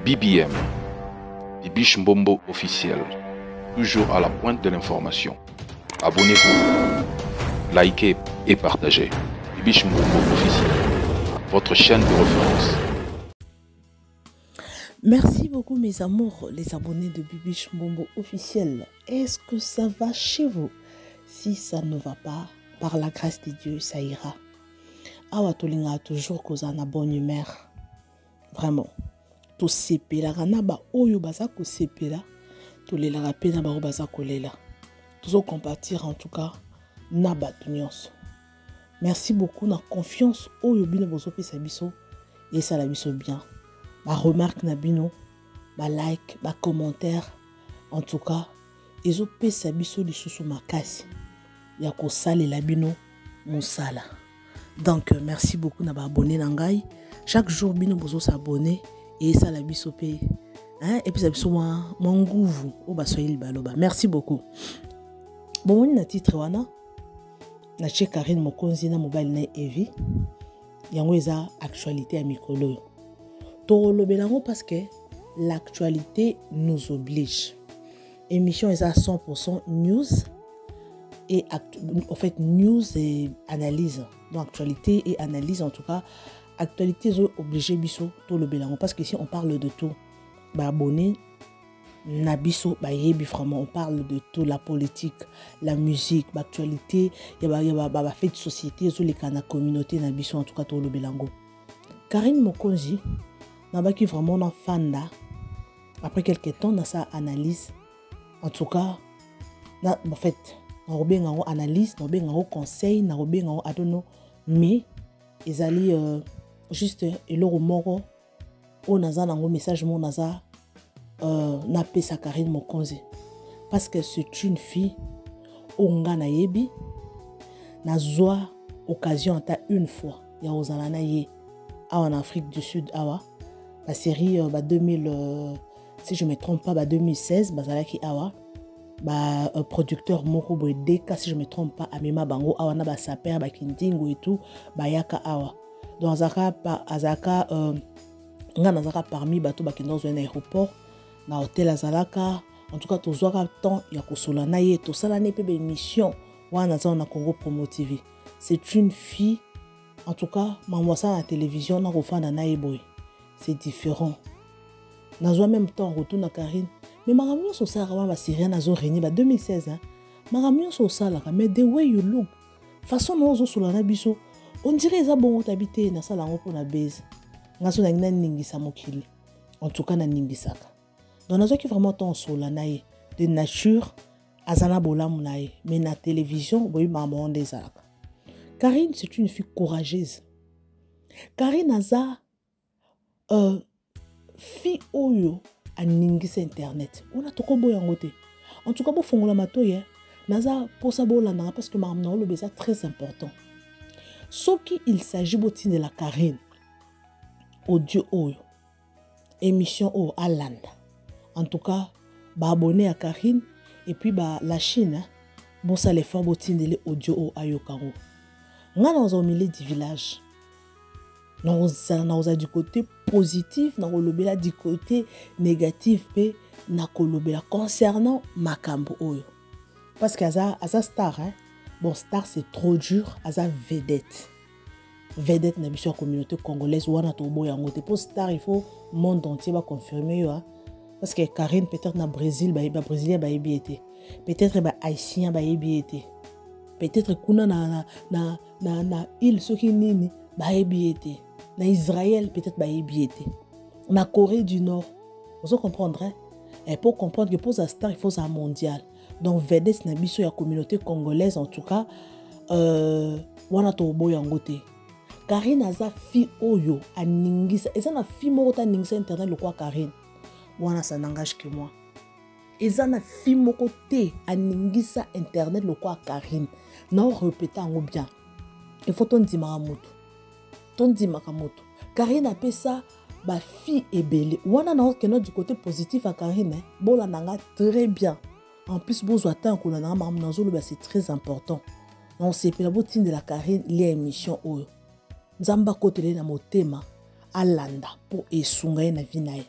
BBM, Bibiche Mbombo officiel, toujours à la pointe de l'information. Abonnez-vous, likez et partagez. Bibiche Mbombo officiel, votre chaîne de référence. Merci beaucoup mes amours, les abonnés de Bibiche Mbombo officiel. Est-ce que ça va chez vous? Si ça ne va pas, par la grâce de Dieu, ça ira. Awa tolinga toujours cause en bonne humeur. Vraiment. To sepela kanaba oyo baza ko sepela to lela rapena ba baza ko lela. Toujours compatir en tout cas na batu nyonso. Merci beaucoup na confiance oyo bino bozo pesa biso et ça la biso bien. Ba remarque na bino, ba like, ba commentaire en tout cas ezo pesa biso lisusu makasi ya ko salela bino mosala. Donc merci beaucoup na ba abonné na ngai. Chaque jour bino bozo s'abonner et ça la biso pe hein et puis ça biso moi nguvu o ba soyeli baloba. Merci beaucoup. Bon na titre wana na che Karine Mokonzi na mobile na Evi yango eza actualité ya mikolo. To lobelango parce que l'actualité nous oblige. Émission est à 100% news et en fait news et analyse. Donc actualité et analyse en tout cas. Actualité obligé biso to le belango parce que ici on parle de tout. Ba abonné na biso ba yebi vraiment on parle de tout, la politique, la musique, ba actualité, ya ba fait de société zo les kana communauté na biso en tout cas to le belango. Karine Mokonzi na ba qui vraiment na fanda après quelques temps dans sa analyse en tout cas na en fait na robenga analyse, na robenga conseil, na robenga adono mais ezali juste eloro moko o naza nango message mo naza na pesa Karine Mokonzi parce que c'est une fille onga na yebi na zoa occasion ta une fois ya ozala na ye awa en Afrique du Sud awa la série 2000 si je me trompe pas 2016 bazalaki awa producteur moko boy deka si je me trompe pas amema bango awa na ba saper ba kindingo et tout bayaka awa donc azaka nga nazaka parmi bato bakenda zo na aéroport na hôtel azalaka en tout cas tozwaka temps ya kosola na ye tosala ne pe be mission wana za na Congo Promo TV. C'est une fille en tout cas maman ça na télévision na kofanda na ye boy c'est différent nazwa même temps retour na Karine mais maramio so sala ba série na zo régner 2016 hein maramio so sala mais the way you look façon no zo sola na biso on dirait eza bon habité na sala ngo pona base ngaso na ngina ningisa mokili en tout cas na ningisaka donc nazo ki vraiment ton sola na ye de nature azana bolamu na ye mais na télévision boyi maman ndezaka. Karine c'est une fille courageuse. Karine aza fille oyo aningisa internet on a toko boya ngote en tout cas bo fongola matoye naza posa bolanda parce que maman na lo beza très important. Ce qu'il s'agit de la Karine audio oyo émission au Alanda en tout cas ba abonné à Karine et puis ba la Chine bon ça les faire botine audio au ayokaro nga dans au milieu du village na du côté positif na kolobela du côté négatif pe na kolobela concernant makambo oyo parce que aza star hein. Bon, star c'est trop dur, aza vedette. Vedette na biso communauté congolaise wana to boya ngote pour star il faut monde entier va confirmer yo parce que Karine peut-être na Brésil ba brésilien ba été. Peut-être ba haïtien ba été. Peut-être kuna na île soki nini ba été. Na Israël peut-être ba été. Na Corée du Nord. Vous comprendrez? Et pour comprendre que pour sa star il faut ça mondial. Donc vedette na biso ya communauté congolaise en tout cas wana to boya ngote. Karine aza fille oyo aningisa eza na fille moko ta ningisa internet le quoi Karine wana ça n'engage que moi. Eza na fille moko te aningisa internet le quoi Karine na répéter ngo bien. Il faut ton dimaka moto. Karine appelle ça ba fille ebele wana na okeno du côté positif à Karine bola nanga très bien. En plus, c'est très important. On sait que la boutine de la Karine, l'émission oyo. Nzamba kote na motema alanda pour esunga na vinae.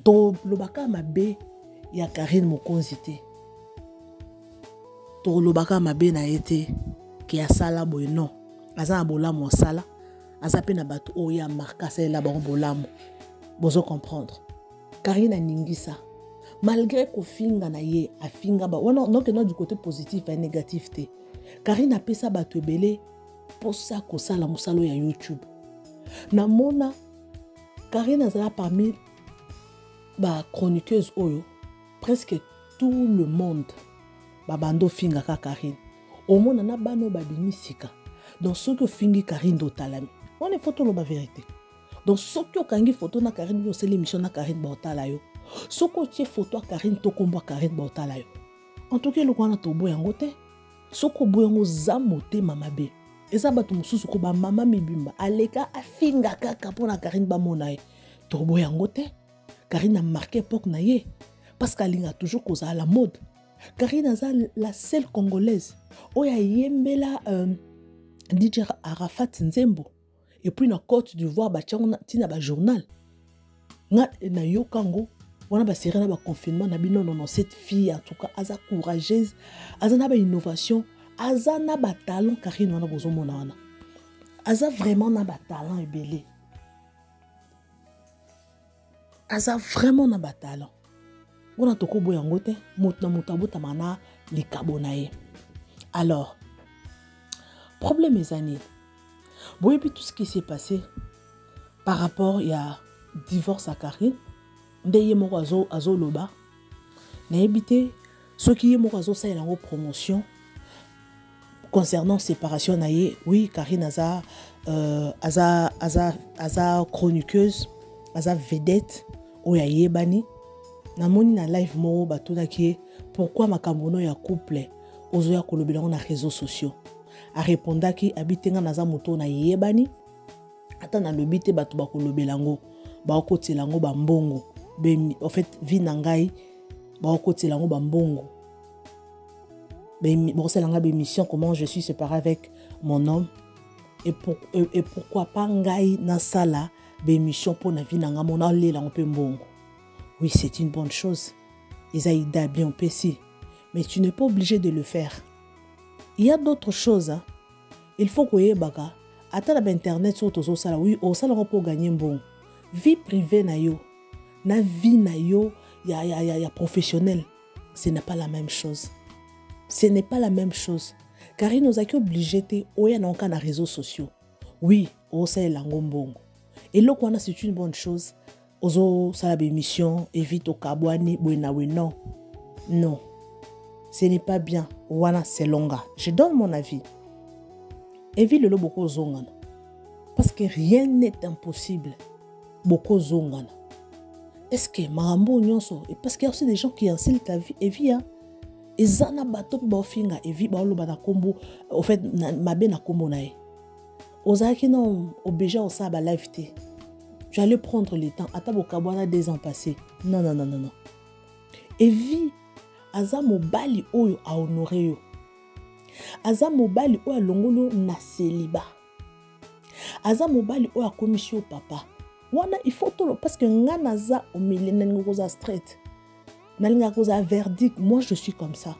To lobaka mabe ya Karine Mokonzi te. To lobaka mabe na ete ki asala boye non. Aza na bolamu osala. Aza pe na bato oya marka sala ba bolamu. Bozo comprendre. Karine aningisa. Malgré ko finga na ye, a finga ba. Non que non du côté positif et négatif te. Karine a pesa bato ebele pour ça ko sala musalo ya YouTube. Na mona Karine azala parmi ba chroniqueuse oyo presque tout le monde ba bando finga ka Karine. Au monde na bano ba bimisika. Donc ceux qui fingi Karine do talami. On est photo lo ba vérité. Donc ceux qui kangi photo na Karine yo c'est l'émission na Karine ba otala yo. Ceux qui photo Karine to kombo Karine ba otala yo. En tout cas le kwana to boyango te. Ceux qui boyango zamote mama be. Eza bato mususu ko ba mama mibimba aleka afinga kaka pona Karine ba monaye. To boyango te. Karine a marqué époque na ye parce qu'elle a toujours causé à la mode. Karine a la seule congolaise où il y a yembela DJ Arafat Nzembo et puis na Côte d'Ivoire ba tina ba journal nga na yo kango wana ba série na ba confinement na bino non cette fille en tout cas aza courageuse aza na ba innovation aza na ba talent Karine wana bozo mona wana aza vraiment na ba talent ebele. Aza vraiment na batalon. On a toko boyango te, motna motabota mana likabo na ye. Alors, problème mes amis. Boye puis tout ce qui s'est passé par rapport à divorce à Karine, ndeye moko azo loba. Na ebité ceux qui moko azo sa yango promotion concernant séparation na ye. Oui, Karine aza chroniqueuse, aza vedette. Oya yebani na moni na live moko batuna ki pourquoi makambono ya couple ozo ya kolobela na réseaux sociaux a répondaki abitenga naza moto na yebani ata na lobite bato ba kolobela ngo ba okotela ngo ba mbongo en fait vie na ngai ba okotela ngo ba mbongo bon c'est langa mission comment je suis séparée avec mon homme et pourquoi pas ngai na sala mission pour na vie nanga mona lela ngopé mbongo. Oui, c'est une bonne chose. Isaïda bien PC, mais tu n'es pas obligé de le faire. Il y a d'autres choses hein. Il faut que y baga ata na internet sur tozo sala oui, o sala pour gagner bon. Vie privée na yo, na vie na yo ya professionnel, ce n'est pas la même chose. Ce n'est pas la même chose. Car il nous a qui obligé te oya na on na réseaux sociaux. Oui, o sala ngombongo. Et là, c'est une bonne chose. Ozo salabe mission, évite au kabouani, buenawe, non. Non. Ce n'est pas bien. Wana, c'est longa. Je donne mon avis. Évite le boko zongana. Parce que rien n'est impossible. Boko zongana. Est-ce que marambo nyonso? Et parce qu'il y a aussi des gens qui enseignent ta vie. Évite, hein. Et zana bato baofinga. Évite, baolo bana kombo. Au fait, mabe na kombo nae. Ozaki non obligé au saba live te. Tu allais prendre le temps. Atabo kabwana 2 ans passés. Non. Et vie, aza mobali oyo a honoré yo. Aza mobali oyo a longolo na célibat. Aza mobali oyo a commission papa. Wana il faut tout parce que nga naza au milieu na straight. Na linga koza verdict. Moi je suis comme ça.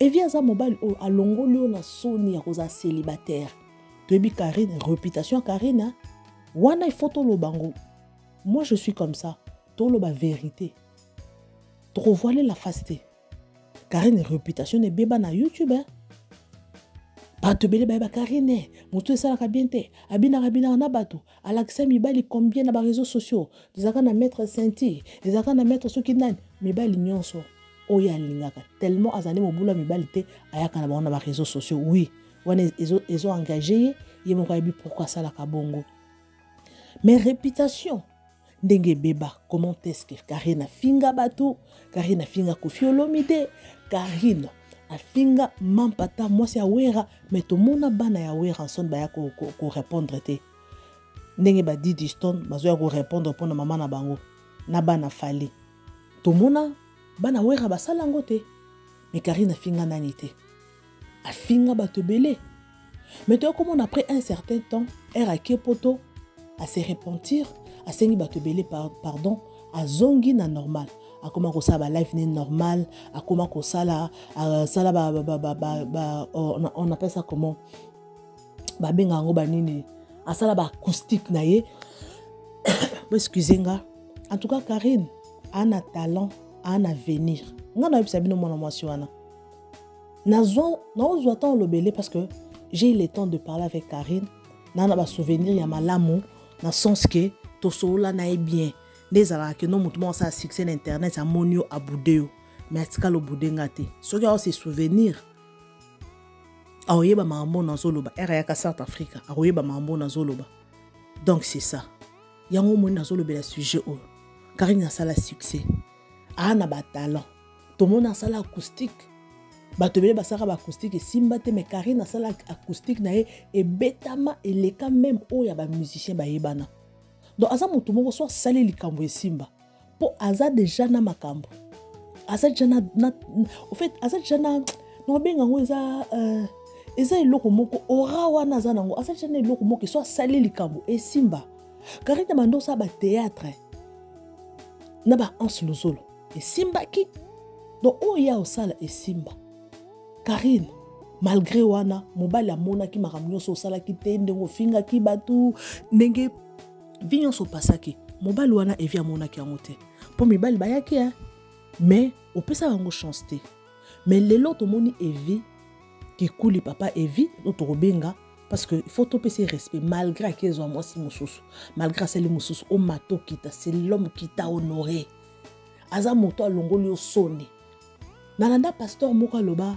Et vie aza mobali oyo a longolo na soni ya koza célibataire. Tebi Karine, réputation Karine. Wana il faut tout le bango. Moi je suis comme ça. Tout le vérité. Trop voiler la faste. Karine, réputation est béba na YouTube. Pas te bele ba Karine. Moto ça la kabiente. Abina na bato. Alaxa mibali combien na ba réseaux sociaux. Dizaka na mettre senti. Dizaka na mettre ceux qui nan. Mibali nyonso. Oya lingaka. Tellement azane mobula mibali te. Ayaka na ba réseaux sociaux. Oui. Ils ont engagé, ils m'ont dit pourquoi ça la kabongo. Mais réputation, ndenge beba, comment est-ce que Karine a finga bato, Karine a finga kofiolomide, Karine a finga mampata, moi c'est awera, mais tout le monde bana ya awera en son baya ko répondre te. Ndenge ba di diston, bazo ko répondre pour na maman na bango, na bana fali. Tout le monde bana awera basala ngote, mais Karine a finga nanite. A finga bato belé. Mais toi, comme on après un certain temps, elle a poto à se repentir, à sengi bato belé pardon, azongi na normal. Akoma ko sala life ni normal, akoma ko sala sala on appelle ça comment? Ba benga ngo ba nini? Asala ba acoustique na ye. Excusez-moi. En tout cas, Karine a un talent, a un avenir. Nga na yebisa bino mwana mwasi wana. Nazo attend le belé parce que j'ai eu le temps de parler avec Karine. Nana ba souvenir ya malamu na sens que to sola na e bien. Les ala que non mutumo sa succès internet ça monio abudeo. Mais atika lo budenga te. So que se souvenir. Aoyeba mambo na zoloba. Era ya ka South Africa. Aoyeba mambo na zoloba. Donc c'est ça. Yango mo na zoloba la sujet o. Karine a sala succès. Ana ba talent. To mona sala acoustique. Batobele basara ba acoustique et simba te mais Karine a sala acoustique na e betama et les cas même o ya ba musicien ba yebana. Donc aza mutu moko so sali likambo e simba. Po aza déjà na makambo. Aza déjà na au fait aza déjà na no benga ngo eza eloko moko ora wana aza nango aza déjà na eloko moko so sali likambo e simba. Karine mando sa ba théâtre. Na ba Anse Lozolo e simba ki. Donc o ya osala e simba. Karine, malgré wana, mobile a mona ki makamnyo so sala ki tende ngo finga ki batu ndenge vignon so pasaki. Mobile wana evi a mona ki angote. Po mibali bayaki hein. Mais on peut ça bango chance te. Mais lelo to moni evi ki kuli papa evi to robenga parce que il faut to pese respect malgré qu'ils ont moi si mususu. Malgré celle mususu o mato kita c'est l'homme qui t'a honoré. Aza moto alongoli o soni. Nalanda pasteur moko loba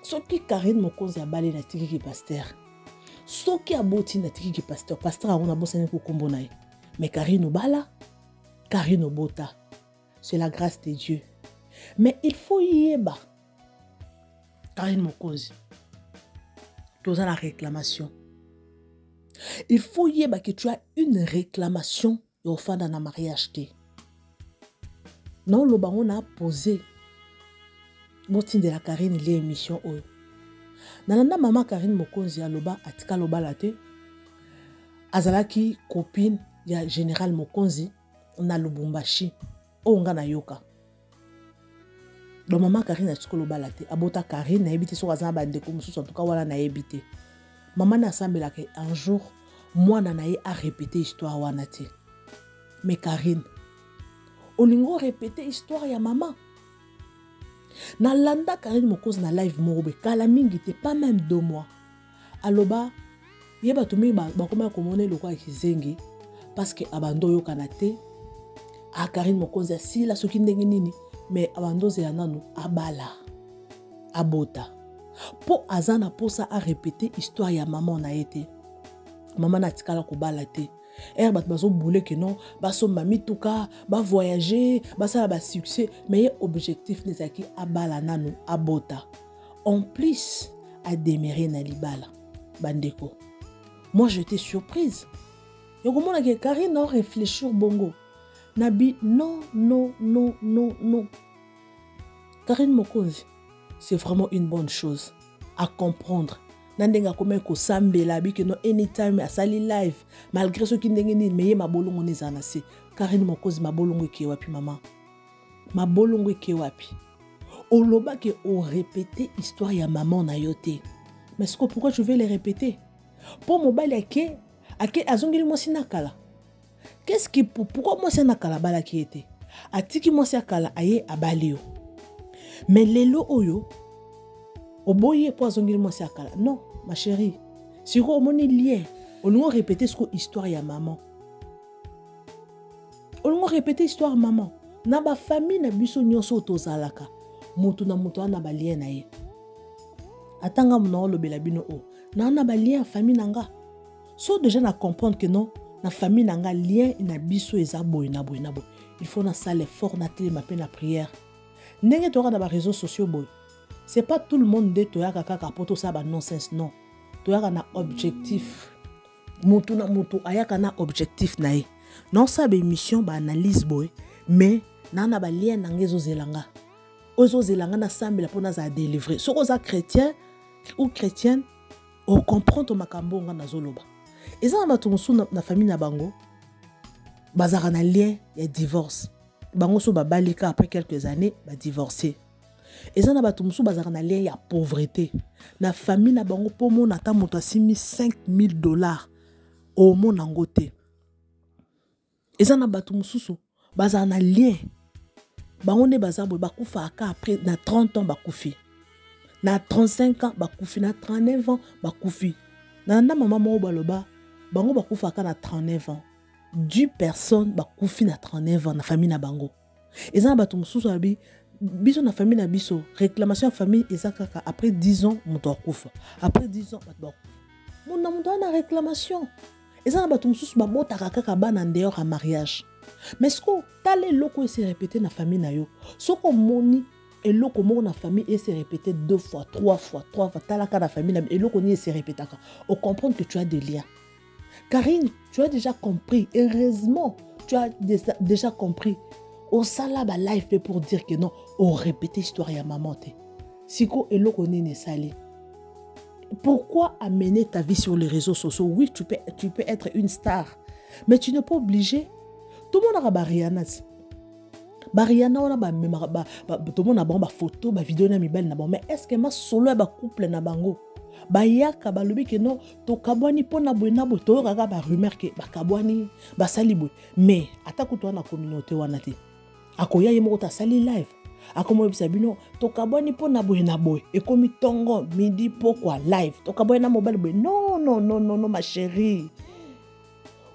soki Karine Mokonzi a balé na tiki ki pasteur. Soki a boti na tiki ki pasteur. Pasteur a on a bossé ko kombo na ye. Mais Karine bala, Karine bota. C'est la grâce de Dieu. Mais il faut y eba. Karine Mokonzi. Tu as la réclamation. Il faut y eba que tu as une réclamation au fin d'un mariage te. Non, le baron a posé. Motin de la Karine l'émission oyo. Nalanda maman Karine Mokonzi aloba atika loba late. Azalaki copine ya général Mokonzi na Lubumbashi. Onga na yoka. Do maman Karine atika loba late. Abota Karine na ebité so azana bande ko mususu en tout cas wala na ebité. Maman na sambela ke un jour moi na ye a répéter histoire wana te. Mais Karine olingo répéter histoire ya maman. Na landa Karine Mokonzi na live morobe kala mingi te pas même 2 mois. Aloba yeba tumi ba koma komone lokwa kizengi parce que abando yo kanate a Karine Mokonzi si la soki ndenge nini mais abando ze nanu abala abota po azana posa a répéter histoire ya maman na été. Maman na tikala ko bala te. Bat bazo boule que non, baso mami touka, ba voyager, basa ba succès, mais objectif les aki abala nanu abota. En plus à démérer na libala bandeko. Moi j'étais surprise. Yo comment que Karine non réfléchir bongo. Nabi non. Karine Mokonzi, c'est vraiment une bonne chose à comprendre. Nandenga comme ko sambela bi que no anytime a sali live malgré ce qui ndenge ni meye mabolongo nezana se Karine Mokonzi mabolongo ke wapi maman mabolongo ke wapi oloba ke o répéter histoire ya maman na yote mais ce que pourquoi je vais les répéter pour mobile ake azongeli mo sinakala qu'est-ce qui pourquoi moi c'est nakala bala qui était atiki mo sakala aye abalio mais lelo oyo oboye po azongeli mo sakala non ma chérie si on moni lien on nous répéter ce que histoire ya maman on nous répéter histoire maman na ba famille na biso nyonso tozalaka mutu na mutu na ba lien na ye atanga mona lobela bino o na ba lien famille nanga so déjà na comprendre que non na famille nanga lien na biso eza boy na boy il faut na salle fort na télé ma peine la prière ndenge tora na ba réseaux sociaux boy. C'est pas tout le monde de toya kaka poto ça ba nonsense non. Toya na objectif. Mutu na mutu ayaka na objectif na ye. Non ça ba émission ba analyse boy mais na ba lien na ngezo zelanga. Ozo zelanga na sambela pona za délivrer. Soko za chrétien ou chrétienne on comprend to makambo nga na zoloba. Eza na bato musu na famille na bango. bazara na lien ya divorce. Bango so babalika après quelques années ba divorcer. Et ça na bato musu bazara na lien ya pauvreté. Na famille na bango po mona ta moto asimi $5,000 au mon angote. Et ça na bato mususu bazara na lien. Bango ne bazara bo bakufa aka après na 30 ans bakufi. Na 35 ans bakufi, na 39 ans bakufi. Na maman mo baloba bango bakufa aka na 39 ans. 10 personnes bakufi na 39 ans na famille na bango. Et ça na bato mususu abi biso na famille na biso réclamation à famille ezakaka après 10 ans moto akufa. Après 10 ans bato bakufa. Mon na réclamation. Et ça na bato mususu ba botaka kaka bana dehors à mariage. Mais ce que tale loko se répéter na famille na yo. Soko moni et loko mo na famille et se répéter 2 fois, 3 fois, talaka na famille na et loko ni se répéter. On comprend que tu as des liens. Karine, tu as déjà compris. Heureusement, tu as déjà compris. Au salaba life pour dire que non, on répète l'histoire à maman. Siko et loko ni ne sali. Pourquoi amener ta vie sur les réseaux sociaux? Oui, tu peux être une star, mais tu n'es pas obligé. Tout le monde a Bariana. Bariana, on a tout le monde a ba photo, ba vidéo na mibel na bon. Mais est-ce que ma solo ba couple na bango? Ba yaka ba lobi que non, to kabwani pona boina bo to kaka ba rumeur que ba kabwani ba sali boy. Mais atako to na communauté wana te. Akoya yemo ta sali live. Akomo bisabino to kabwani pona boina boy. Et comme tongo midi pourquoi live? To kabwani na mobile boy. Non ma chérie.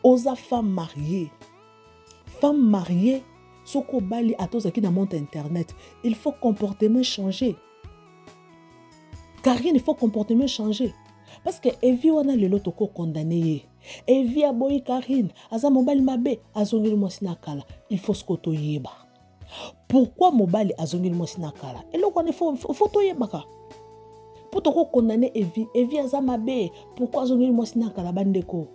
Osa femme mariée. Femme mariée, soko bali atoza ki na monte internet, il faut comportement changer. Karine, il faut comportement changer. Parce que Evi wana lelo toko condamné. Evi aboyi Karine, aza mobile mabe, azongeli mwasina kala. Il faut skoto yeba. Pourquoi mobile azongeli mwasina kala? Et là il faut to yeba ka. Pour toko condamner Evi aza mabe, pourquoi azongeli mwasina kala bandeko?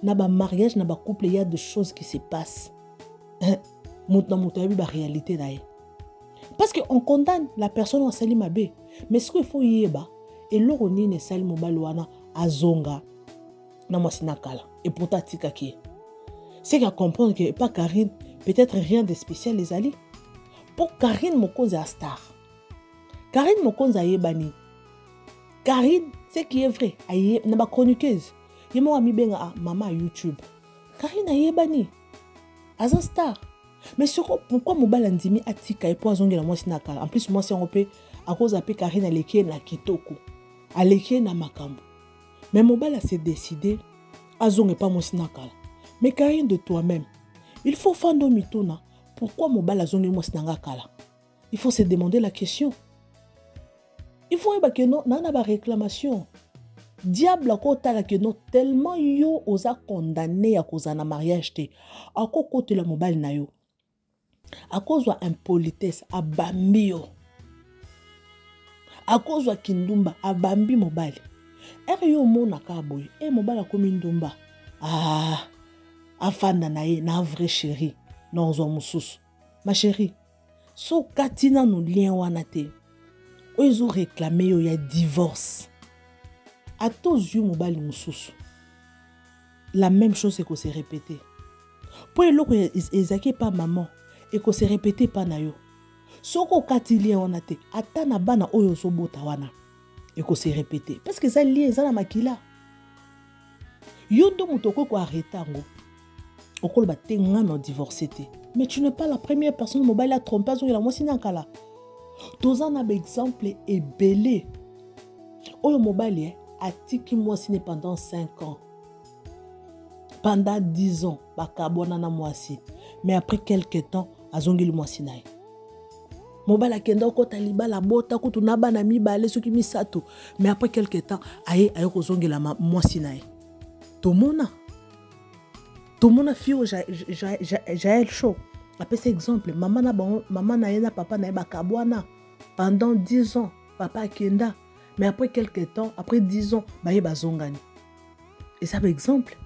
Na ba mariage, na ba couple, il y a des choses qui se passent. La réalité là. Parce qu'on condamne la personne en sali mabe. Mais ce qu'il faut y eba, et l'oroni ne sali mobalouana azonga na mwasina kala. Et pourtant tika ki. C'est qu'à comprendre que pas Karine, peut-être rien de spécial les alliés. Pour Karine mokonze a star. Karine mokonze a yebani. Karine, c'est qui est vrai, aye na ba chroniqueuse. Yemo ami benga a maman YouTube. Karine a yebani. Aza star. Mais pourquoi mobile andimi atika et pour azongela mwasi na kala? En plus moi c'est on peut à cause de Karine aleki na kitoko. Aleki na makambo. Mais mobile a s'est décidé azonge pas mwasi na kala. Mais Karine de toi-même, il faut fando mitona. Pourquoi mobile azonge mwasi na kala? Il faut se demander la question. Il faut que non na ba réclamation. Diable ko tala que non tellement yo osa condamné à cause na mariage te. A ko côté la mobile na yo. À cause de impolitesse a bambi yo. À cause de kindumba a bambi mobile. Er yo mona ka boy. E mobile a komi ndumba. Ah. Afanda na ye na vrai chéri. Non zo mususu. Ma chérie. So katina no lien wana te. Ozo réclamer yo ya divorce. À tous yeux mobile mususu. La même chose c'est qu'on s'est répété. Pour les loko ezaki pas maman et qu'on s'est répété pas na yo. Soko katili wana te ata na bana oyo so bota wana et qu'on s'est répété parce que ça lié ça na makila. Yondo mutoko ko arrêter ngo. Okol ba tenga no divorcé te. Mais tu n'es pas la première personne mobile à tromper zo la mwasi nankala. Tozan na exemple et belé. Oyo mobile a tiki mwasi ne pendant 5 ans. Pendant 10 ans, bakabona na mwasi. Mais après quelques temps, azongeli mwasi nae. Mobala kenda ko taliba la bota ko tunaba na mibale soki misato. Mais après quelques temps, aye ko zongela mwasi nae. Tomona fio Jaël Show. Après cet exemple, maman na yena papa na bakabona pendant 10 ans, papa kenda. Mais après quelques temps, après 10 ans, baye bazongani. Et ça par exemple.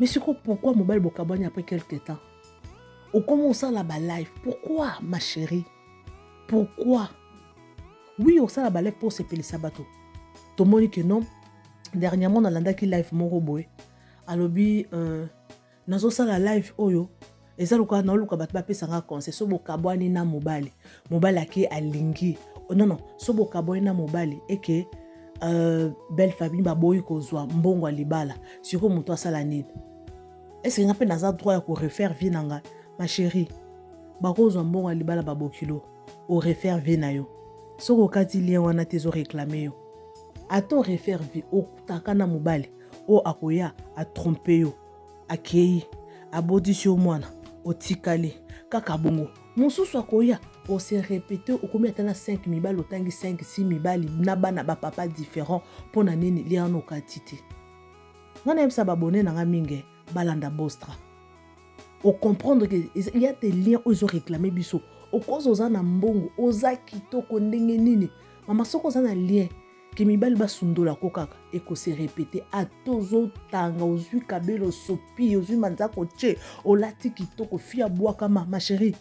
Mais c'est quoi pourquoi mobile bokabani après quelques temps? On commence à la live. Pourquoi ma chérie? Pourquoi? Oui, on s'est la live pour se payer sabato. Tout le monde dit que non. Dernièrement, on a l'anda qui live mon robot. Alobi nazo sala live oyo eza lokola na luka bato bapesanga conseil so bokabwani na mobali ake alingi non so bokabwani na mobali eke belle famille baboyi kozwa mbongo ya libala siko moto asala nini est-ce que nga pe naza droit ya ko refaire vie nanga ma chérie bakozwa mbongo ya libala babokilo o refaire vie na yo soko okati lien wana te zo réclamer yo ato refaire vie okutaka na mobali o akoya a tromper yo akei abodisi yo mwana otikali kaka bongo mosusu akoya o se répéter okomi atana 5 mibali otangi 5-6 mibali na bana ba papa différent pona nini lia no katite ngana yebisa babone nanga mingi balanda bostra o comprendre que il y a des liens où ils ont réclamé biso o cause oza na mbongo oza kitoko ndenge nini mama soko oza na lien ke mibali basundola ko kaka e ko se répéter atozo tanga ozwi kabelo sopi ozwi manzako che olati kitoko fia bwaka ma chérie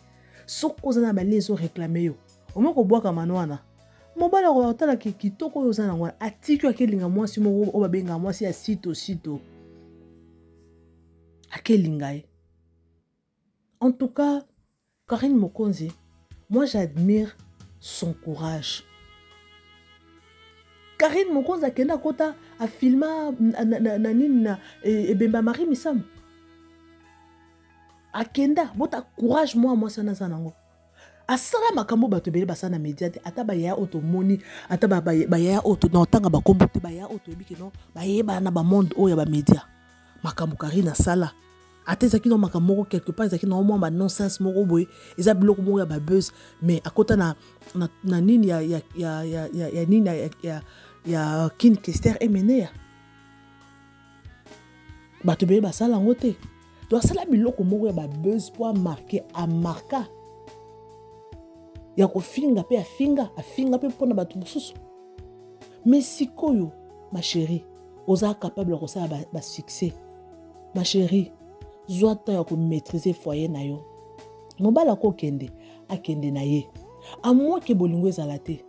soko oza na balien zo réclamer yo omoko bwaka manwana mobala ko otala kitoko oza na ngwana atiki akelinga mwasi moko o babenga mwasi ya sito akelinga ye. En tout cas, Karine Mokonzi, moi j'admire son courage. Karine Mokonzi a kenda kota a filma na Bemba Marie Misam. A kenda bota courage moi sana zanango. Asala makambo bato bele basana media te ata ba ya automoni ata ba ya auto na tanga ba kombo te ba ya auto ebiki no ba yeba na ba monde o ya ba media. Makambo Karine sala atezaki no makamoko quelque part ezaki na omwa ba nonsense moko boye eza biloko moko ya ba buzz mais akota na nini ya nini ya kin Kester emenea bato bele basala ngote to asala biloko moko ya ba buzz pour marquer a marka ya ko finga pe afinga pe pona bato mosusu mais sikoyo ma chérie oza capable ko sala ba succès ma chérie Zoata ya ko maîtriser foyer na yo. Mobala ko kende akende na ye. A moins que bolingo ezala te.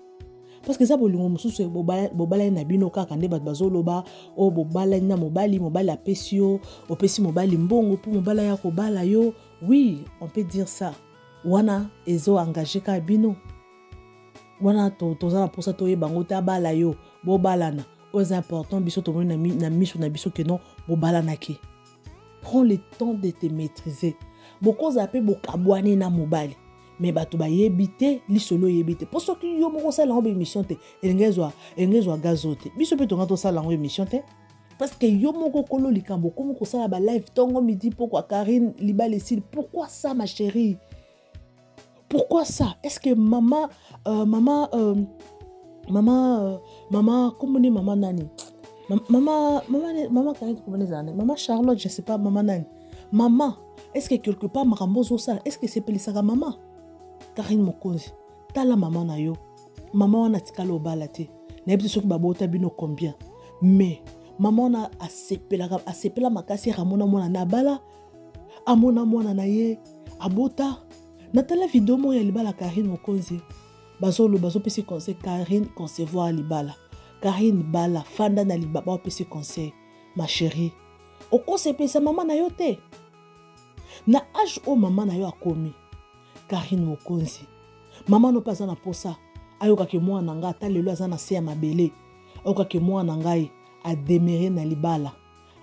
Parce que ça bolingo mususu bobala na bino kaka nde bat bazoloba o bobala na mobali apesio opesi mobali mbongo pour mobala ya ko bala yo. Oui, on peut dire ça. Wana ezo engagé ka bino. Wana tozala pour ça to yebango ta bala yo bobalana. Aux important biso to na miso na biso que non bobala na ki. Prends le temps de te maîtriser. Beaucoup zappé bokabwane na mobali. Mais bato ba yebite li solo yebite. Pour ce qui yo moko sala en émission te, engezwa gazote. Biso pe tonga to sala en émission te. Parce que yo moko kolo likambo comme ko sala ba live tongo midi pourquoi Karine Libale Sil. Pourquoi ça ma chérie? Pourquoi ça? Est-ce que maman comment dit maman nani? Maman Maman Charlotte, je sais pas, maman nani. Maman, est-ce que quelque part Marambozo ça, est-ce que c'est Pelisaka maman? Karine Mokonzi, tala maman na yo. Maman wana tikalo obalate. Na yebisi soki babota bino combien. Mais maman na asepela makasi ramona mona na bala. Amona mona na ye abota. Na tala vidéo mo ya libala Karine Mokonzi. Bazo pesi conseil Karine concevoir libala. Karine bala fanda na libaba opesi conseil ma chérie o conseil maman na yo te na âge o maman na yo akomi Karine Mokonzi maman no pas na posa ayoka ke mwana nga ata lelo azana se ya mabele ayoka ke mwana ngai a demeurer na libala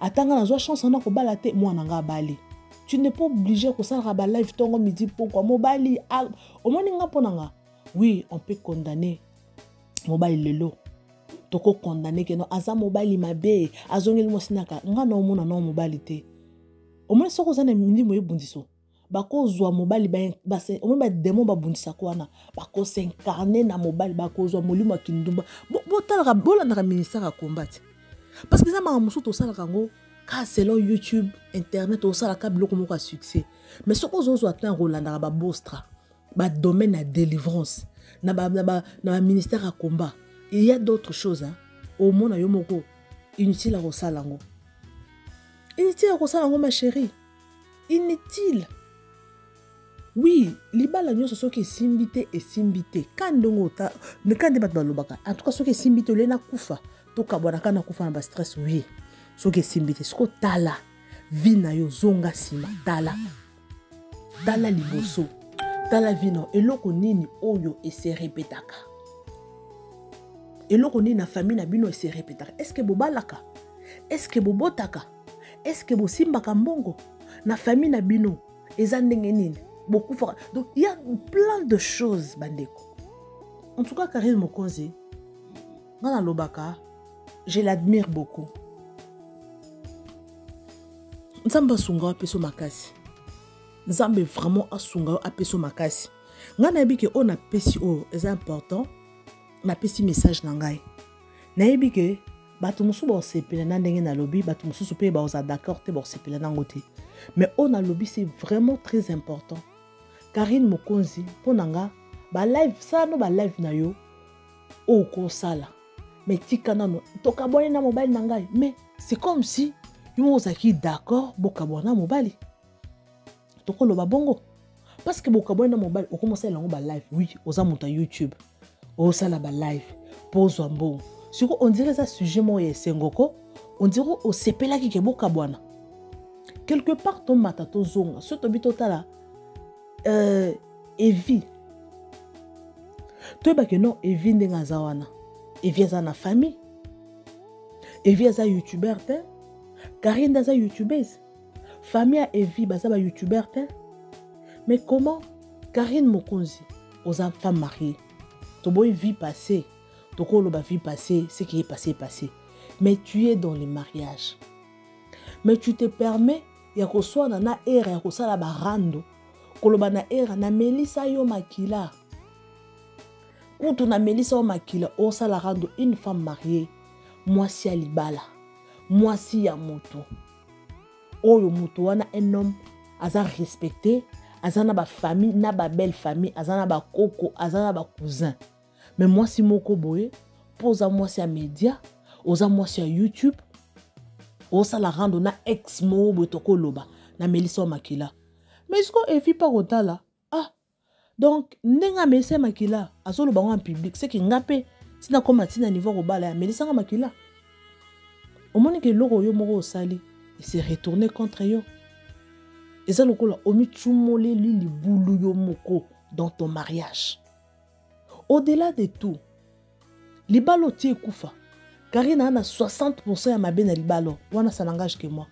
atanga na zo chance na ko bala te mwana nga bali tu n'es pas obligé ko sala ba live tongo midi pourquoi mobali o moni nga ponanga oui on peut condamner mobali lelo toko condamné que non aza mobali mabe azongeli mosinaka nga na omona na mobali te omona soko zana milimo ebundiso bako zwa mobali ba omona ba démon ba bundisa kwana bako s'incarner na mobali bako zwa molimo kindumba botala bolanda ministère à combattre parce que ça m'a musu to sala kango ka selon YouTube internet to sala ka biloko moko succès mais soko zo atteint rolanda ba bostra ba domaine à délivrance na ministère à combat. Il y a d'autres choses, hein. Au monde, il y a inutile à Rosalango. Inutile à Rosalango, ma chérie. Inutile. Oui, libala nyo so ki simbité et simbité. Quand ndongota, ne quand débat balobaka. En tout cas, so ki simbité le na kufa. To kabwana kana kufa na ba stress oui. So ki simbité, so tala. vie na yo zonga sima tala liboso tala vie na eloko nini oyo se répétaka eloko nini na famille na bino se répétaka est-ce que bobalaka est-ce que bobotaka est-ce que bosimbaka mbongo na famille na bino eza ndenge nini bokufa donc il y a plein de choses bandeko en tout cas Karine Mokonzi ngana lobaka je l'admire beaucoup nzambe asunga apeso makasi nzambe vraiment asunga apeso makasi ngana yebike o na pesi o eza important na pesi message na ngai na yebike bato musu ba osepela na ndenge na lobi bato musu pe ba oza d'accord te ba osepela na ngote mais on a lobby c'est vraiment très important Karine Mokonzi ponanga ba live ça no ba live na yo o ko sala mais tikana no tokabone na mobile na ngai mais c'est comme si yo ozaki d'accord bokabona mobile tokoloba bongo parce que bokabone na mobile o commencer lango ba live oui oza muta YouTube o sala ba live pose ambo siko on dirait ça sujet mo yesengoko on dirait o sepela ki ke bokabwana quelque part ton matato zonga soto bitotala Evi to ba ke non Evi ndenga zawana Evi aza na famille Evi aza youtubeur te Karine aza youtubeuse famille a Evi baza ba youtubeur te mais comment Karine Mokonzi aux femmes mariées to boy vie passée to kolo ba vie passée ce qui est passé mais tu es dans les mariages mais tu te permets ya koswa na era ya kosala barando koloba na era na melisa yo makila kutu na melisa yo makila osala rando une femme mariée mwasi ya libala mwasi ya moto oyo moto wana un homme aza respecté aza na ba famille na ba belle famille aza na ba koko aza na ba cousin mais mwasi moko boye poza mwasi ya media oza mwasi ya YouTube osala rando na ex mo botoko loba na melisa makila mais est-ce qu'on évite pas otala donc ndenga melisa makila azolo bango en public c'est que ngape tina koma tina niveau robala ya melisa makila au moins que loko yo moko osali il s'est retourné contre yo eza lokola omi chumole li bulu yo moko dans ton mariage au-delà de tout libalo tie kufa Karine a 60% ya mabe na libalo wana ça n'engage que moi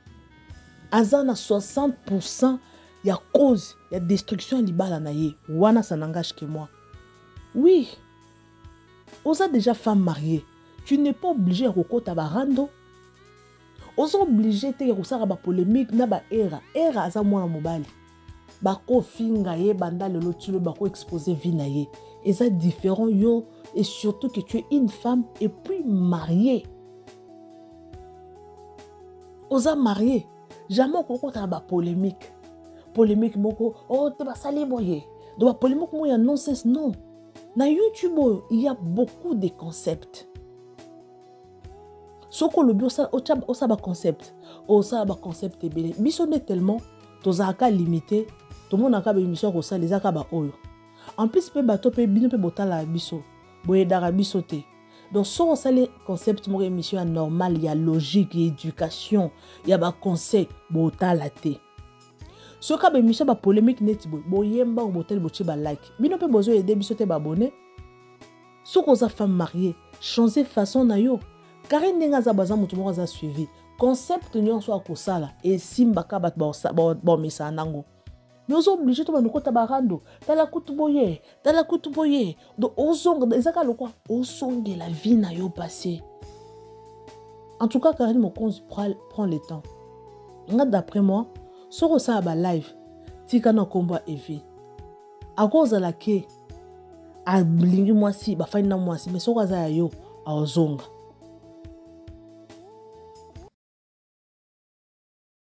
azana 60% ya cause ya destruction ya libala na ye wana ça n'engage que moi oui oza déjà femme mariée tu n'es pas obligé ya kokota barando oza obligé te ya kosala ba polémique na ba era aza mwana mobali bako finga ye banda lelo tilo bako exposer vie na ye eza différent yo et surtout que tu es une femme et puis mariée oza mariée jamais kokota ba polémique moko te ba sali boye do ba polémique mo ya nonsense non na YouTube il y a beaucoup de concepts soko le bio ça osa ba concept ebele biso ne tellement tozaka limité to mona ka ba émission ko ça les aka ba oyo en plus pe bato pe bino pe botala biso boye dara biso te donc so ça les concept mo émission normal il y a logique et éducation il y a ba conseil botala te so ka ba émission ba polémique net boyemba botel bochi ba like bino pe bozo aider biso te ba abonner so ko za femme mariée changer façon na yo Karine ndenga za baza mutu moko za suivi concept nyonso akosala et simbaka bat ba misa nango nous obligés to banoko tabarando tala kutu boye do ozonga ezaka lokwa osonge la vie na yo passé en tout cas Karine Mokonzi prend le temps nga d'après moi soko ça ba live tika na komba Evi akoza la ke a blingi mwasi ba fani na mwasi mais soko za yo a ozonga